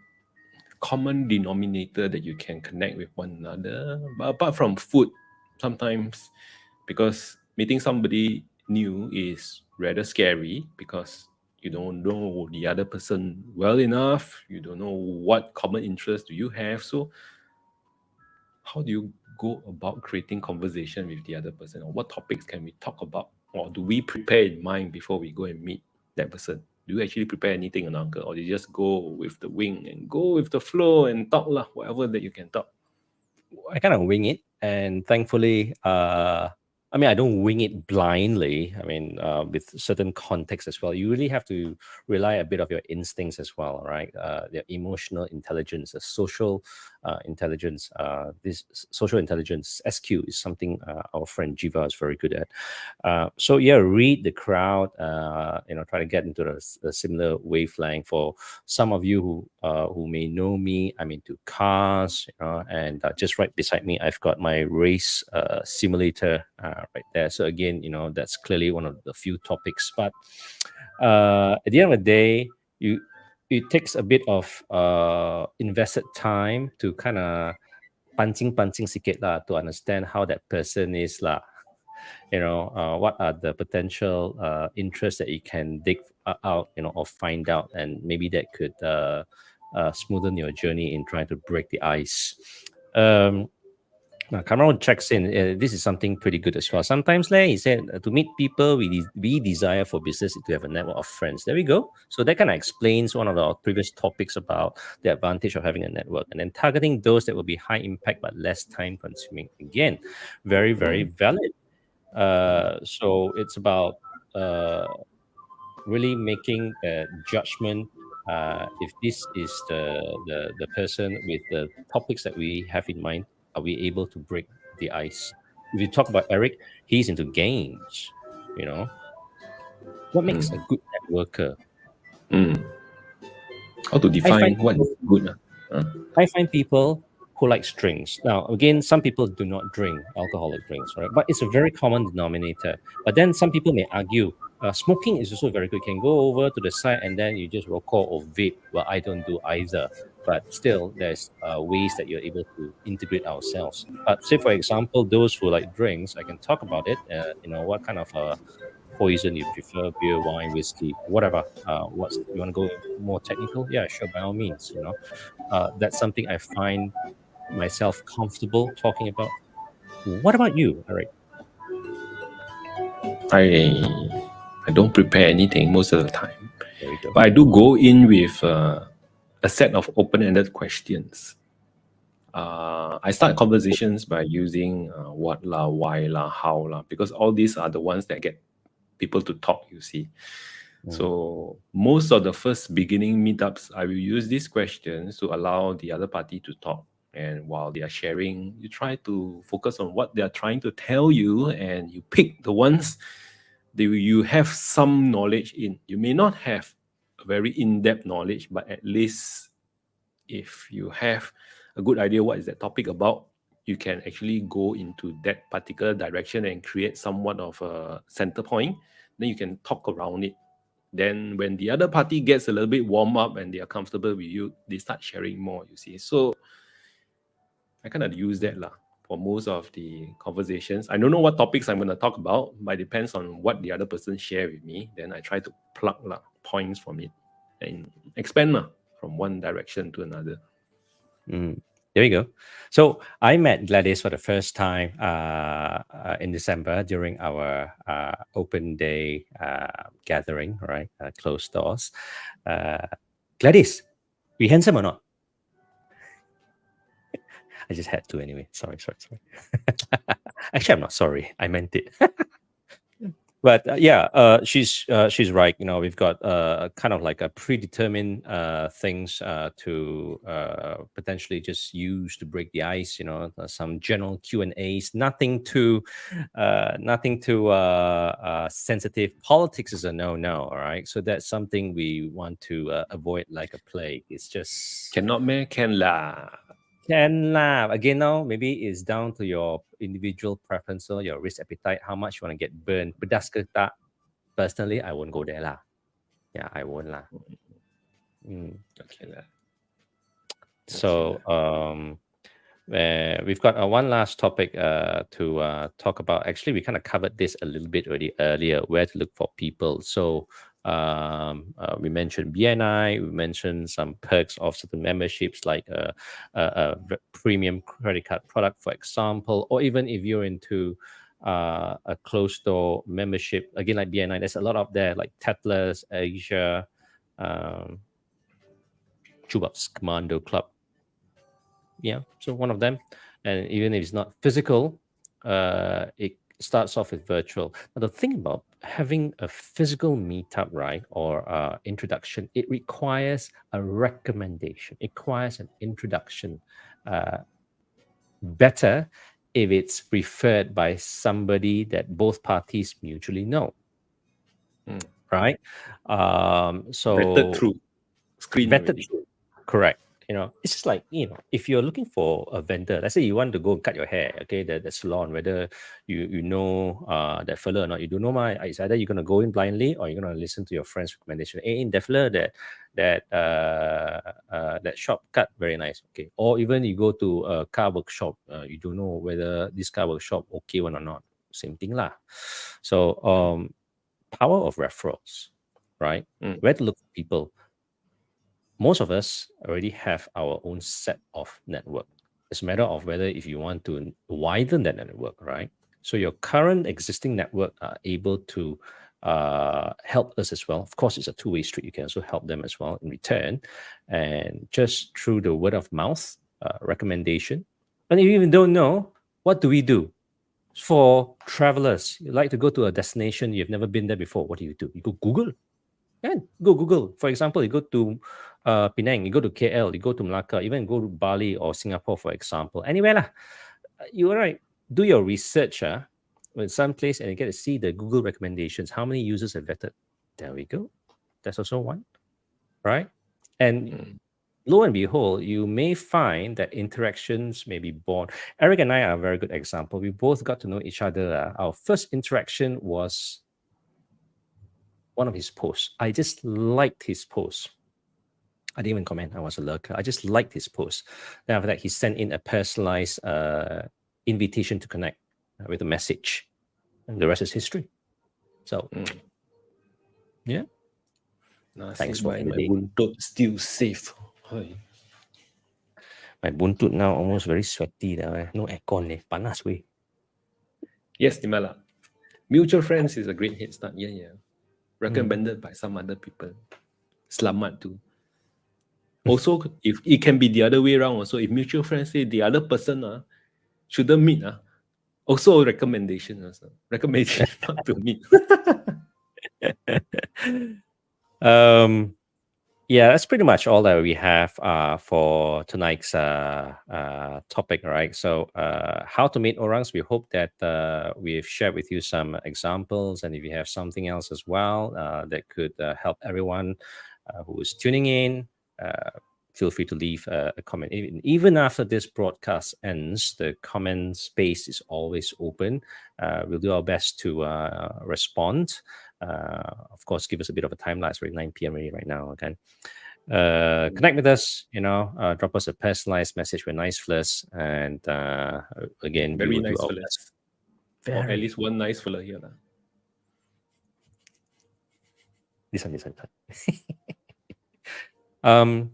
Common denominator that you can connect with one another. But apart from food, sometimes because meeting somebody new is rather scary because You don't know the other person well enough. You don't know what common interest do you have. So how do you go about creating conversation with the other person, or what topics can we talk about, or do we prepare in mind before we go and meet that person? Do you actually prepare anything, an uncle, or do you just go with the wing and go with the flow and talk lah, whatever that you can talk? I kind of wing it, and thankfully, I mean, I don't wing it blindly. I mean, with certain context as well, you really have to rely a bit of your instincts as well, right? Your emotional intelligence, social intelligence. This social intelligence (SQ) is something our friend Jiva is very good at. So yeah, read the crowd. Try to get into a similar wavelength. For some of you who may know me, I'm into cars, and just right beside me, I've got my race simulator right there. So again, that's clearly one of the few topics. But at the end of the day, it takes a bit of invested time to kind of pancing sikit lah, to understand how that person is lah. What are the potential interests that you can dig out, or find out, and maybe that could smoothen your journey in trying to break the ice. Now, Cameron checks in. This is something pretty good as well. Sometimes, he said, to meet people, we desire for business to have a network of friends. There we go. So that kind of explains one of our previous topics about the advantage of having a network, and then targeting those that will be high impact but less time consuming. Again, very, very valid. So it's about really making a judgment. If this is the person with the topics that we have in mind, are we able to break the ice? If you talk about Eric, he's into games. What makes a good networker? How to define what is good? I find people who like drinks. Now, again, some people do not drink alcoholic drinks, right? But it's a very common denominator. But then some people may argue, smoking is also very good. You can go over to the side and then you just roll call or vape. Well, I don't do either. But still, there's ways that you're able to integrate ourselves. But say, for example, those who like drinks, I can talk about it. What kind of poison you prefer, beer, wine, whiskey, whatever. You want to go more technical? Yeah, sure, by all means. That's something I find myself comfortable talking about. What about you, Eric? I don't prepare anything most of the time, There you go. but I do go in with a set of open-ended questions. I start conversations by using what lah, why lah, how lah, because all these are the ones that get people to talk, you see. So most of the first beginning meetups, I will use these questions to allow the other party to talk. And while they are sharing, you try to focus on what they are trying to tell you, and you pick the ones that you have some knowledge in. You may not have a very in-depth knowledge, but at least if you have a good idea what is that topic about, you can actually go into that particular direction and create somewhat of a center point. Then you can talk around it. Then when the other party gets a little bit warm up and they are comfortable with you, they start sharing more, you see. So I kind of use that for most of the conversations. I don't know what topics I'm going to talk about, but it depends on what the other person share with me. Then I try to plug points from it and expand from one direction to another. There we go. So I met Gladys for the first time in December during our open day gathering, right? Closed doors. Gladys, we handsome or not? I just had to anyway. Sorry. Actually, I'm not sorry. I meant it. But she's right. We've got kind of like a predetermined things to potentially just use to break the ice. Some general Q&As. Nothing too sensitive. Politics is a no. All right. So that's something we want to avoid like a plague. It's just cannot, man. Can lah. Can lah. Again, now maybe it's down to your individual preference or your risk appetite, how much you want to get burned. Pedas ke tak? Personally, I won't go there lah. Yeah, I won't lah. Okay lah. So we've got one last topic to talk about. Actually, we kind of covered this a little bit already earlier, where to look for people. So We mentioned BNI. We mentioned some perks of certain memberships, like a premium credit card product, for example, or even if you're into a closed door membership, again like BNI, there's a lot of there, like Tetler's, Asia, um, Choobub's Commando Club. Yeah, so one of them, and even if it's not physical, it starts off with virtual. Now the thing about having a physical meetup, right, or introduction, it requires a recommendation. It requires an introduction. Better if it's referred by somebody that both parties mutually know, Mm. right? Vetted So through screen vetted already. through. Correct. It's just like, if you're looking for a vendor, let's say you want to go and cut your hair, okay, the salon, whether you know that fella or not, you don't know, it's either you're gonna go in blindly or you're gonna listen to your friend's recommendation. Hey, in that fella, that shop cut very nice, okay. Or even you go to a car workshop, you don't know whether this car workshop okay one or not. Same thing lah. So power of referrals, right? Mm. Where to look for people. Most of us already have our own set of network. It's a matter of whether if you want to widen that network, right? So your current existing network are able to help us as well. Of course, it's a two-way street. You can also help them as well in return, and just through the word of mouth recommendation. And if you even don't know, what do we do? For travelers, you like to go to a destination you've never been there before. What do? You go Google. And go Google. For example, you go to Penang, you go to KL, you go to Malacca, even go to Bali or Singapore, for example. Anywhere lah. You're right. Do your research in some place and you get to see the Google recommendations. How many users have vetted? There we go. That's also one, right? And Mm. lo and behold, you may find that interactions may be born. Eric and I are a very good example. We both got to know each other. Our first interaction was one of his posts. I just liked his post. I didn't even comment. I was a lurker. I just liked his post. Then after that, he sent in a personalized invitation to connect with a message, and the rest is history. So, yeah. Thanks Nasib for baik my everything. buntut still safe. Hai. My buntut now almost very sweaty. No aircon leh. Panas weh. Yes, Nimala. Mutual friends is a great head start. Yeah. Recommended by some other people. Selamat too. Also, if it can be the other way around, also if mutual friends say the other person shouldn't meet, also recommendation also. Recommendation not to meet. Yeah, that's pretty much all that we have for tonight's topic, right? So, how to meet orangs. We hope that we've shared with you some examples, and if you have something else as well that could help everyone who is tuning in, feel free to leave a comment. Even after this broadcast ends, the comment space is always open. We'll do our best to respond. Of course, give us a bit of a timeline. It's already 9 p.m. already right now. Okay. Connect with us, drop us a personalized message with nice flares. And again, we Very will nice do our fellas. best. Or at least one nice fella here. This one.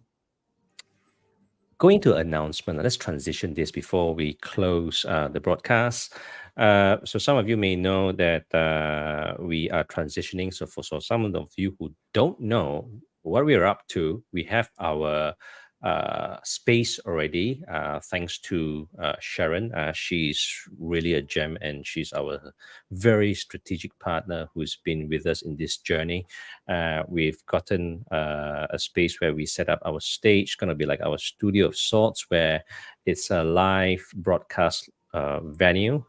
Going to announcement. Let's transition this before we close the broadcast. So some of you may know that we are transitioning. So for some of you who don't know what we're up to, we have our space already, thanks to Sharon. She's really a gem, and she's our very strategic partner who's been with us in this journey. We've gotten a space where we set up our stage. It's going to be like our studio of sorts, where it's a live broadcast venue.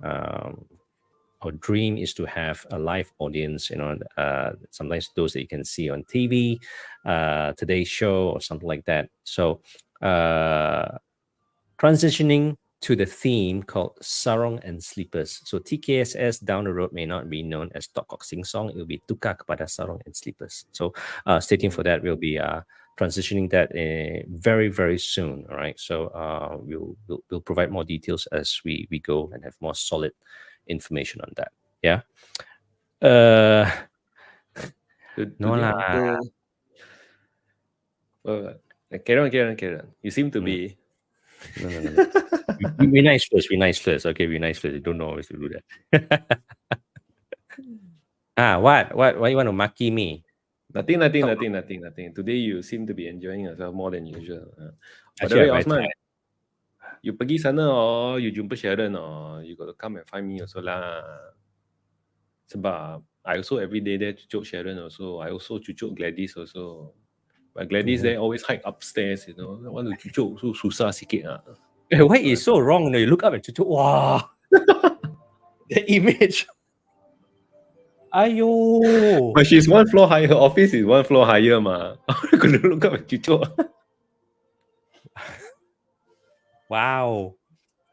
Our dream is to have a live audience, sometimes those that you can see on TV, today's show or something like that. So transitioning to the theme called Sarong and Sleepers. So TKSS down the road may not be known as Tok Kok Sing Song. It will be Tukar Kepada Sarong and Sleepers. So stay tuned for that. We'll be transitioning that very, very soon. All right. So we'll provide more details as we go and have more solid information on that. Yeah. No the lah. uncle. Carry on. You seem to be. No. We nice first. We nice first. Okay, we nice first. You don't know always to do that. What? Why you want to maki me? Nothing. Today you seem to be enjoying yourself more than usual. By the Actually, way, I'm very Osman, tired. you pergi sana or you jumpa Sharon or you got to come and find me also lah. Sebab I also every day there cucuk Sharon also. I also cucuk Gladys also. But Gladys there always hide upstairs, you know. I want to cucuk so susah sikit lah. Why is so wrong? You look up and chuchu. Wow, the image. Ayo. But she's one floor higher. Her office is one floor higher, ma. I'm gonna look up and cucuk. Wow.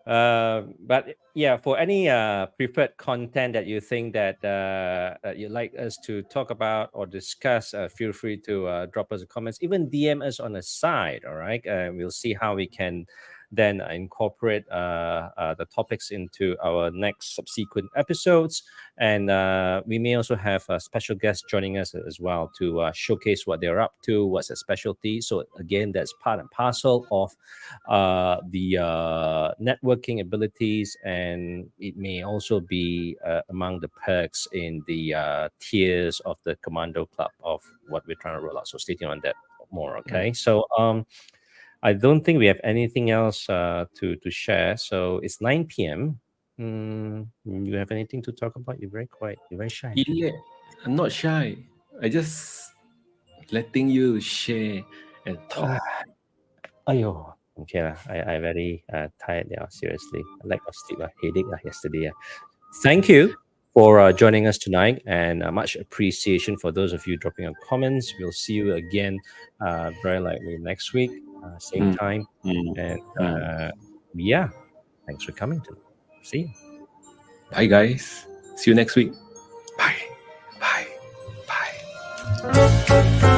But yeah, for any preferred content that you think that you'd like us to talk about or discuss, feel free to drop us a comments, even DM us on the side. All right, we'll see how we can then incorporate the topics into our next subsequent episodes, and we may also have a special guest joining us as well to showcase what they're up to, what's their specialty. So again, that's part and parcel of the networking abilities, and it may also be among the perks in the tiers of the Commando Club of what we're trying to roll out. So stay tuned on that more. Okay, so I don't think we have anything else to share. So it's 9 p.m. You have anything to talk about? You're very quiet. You're very shy. Yeah, I'm not shy. I just letting you share and talk. Ayo. Okay lah. I very tired now. Seriously, lack of sleep, headache yesterday. Thank you for joining us tonight, and much appreciation for those of you dropping your comments. We'll see you again very likely next week, same time. And yeah, thanks for coming tonight. See you. Bye, guys. See you next week. Bye. Bye. Bye.